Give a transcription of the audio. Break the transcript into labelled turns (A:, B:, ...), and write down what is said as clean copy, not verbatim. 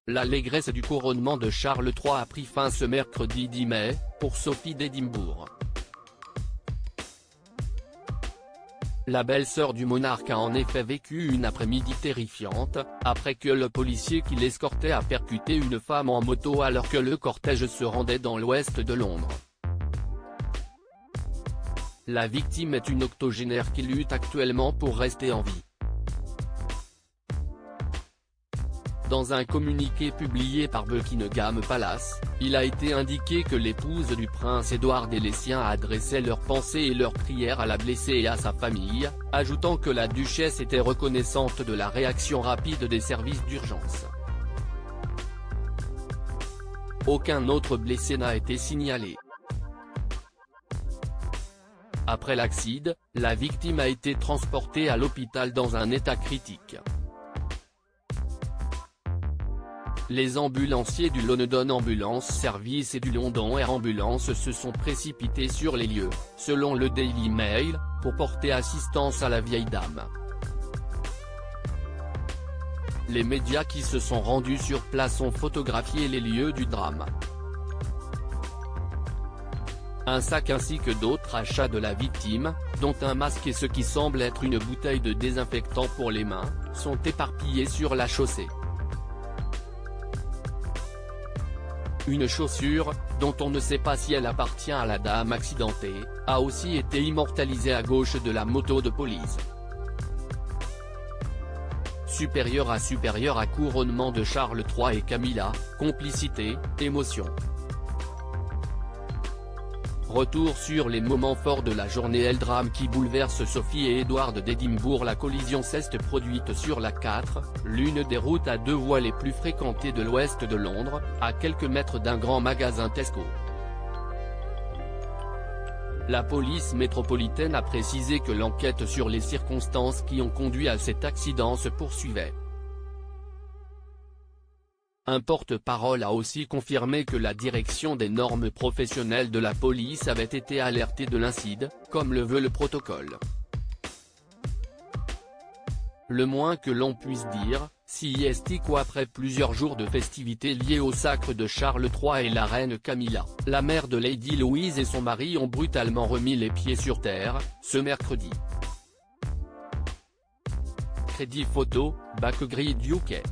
A: L'allégresse du couronnement de Charles III a pris fin ce mercredi 10 mai, pour Sophie d'Édimbourg. La belle-sœur du monarque a en effet vécu une après-midi terrifiante, après que le policier qui l'escortait a percuté une femme en moto alors que le cortège se rendait dans l'ouest de Londres. La victime est une octogénaire qui lutte actuellement pour rester en vie. Dans un communiqué publié par Buckingham Palace, il a été indiqué que l'épouse du prince Édouard et les siens adressaient leurs pensées et leurs prières à la blessée et à sa famille, ajoutant que la duchesse était reconnaissante de la réaction rapide des services d'urgence. Aucun autre blessé n'a été signalé. Après l'accident, la victime a été transportée à l'hôpital dans un état critique. Les ambulanciers du London Ambulance Service et du London Air Ambulance se sont précipités sur les lieux, selon le Daily Mail, pour porter assistance à la vieille dame. Les médias qui se sont rendus sur place ont photographié les lieux du drame. Un sac ainsi que d'autres achats de la victime, dont un masque et ce qui semble être une bouteille de désinfectant pour les mains, sont éparpillés sur la chaussée. Une chaussure, dont on ne sait pas si elle appartient à la dame accidentée, a aussi été immortalisée à gauche de la moto de police. Supérieur à couronnement de Charles III et Camilla, complicité, émotion. Retour sur les moments forts de la journée. Le drame qui bouleverse Sophie et Édouard d'Édimbourg. La collision s'est produite sur la 4, l'une des routes à deux voies les plus fréquentées de l'ouest de Londres, à quelques mètres d'un grand magasin Tesco. La police métropolitaine a précisé que l'enquête sur les circonstances qui ont conduit à cet accident se poursuivait. Un porte-parole a aussi confirmé que la direction des normes professionnelles de la police avait été alertée de l'incident, comme le veut le protocole. Le moins que l'on puisse dire, c'est qu'après plusieurs jours de festivités liées au sacre de Charles III et la reine Camilla, la mère de Lady Louise et son mari ont brutalement remis les pieds sur terre, ce mercredi. Crédit photo, Backgrid UK.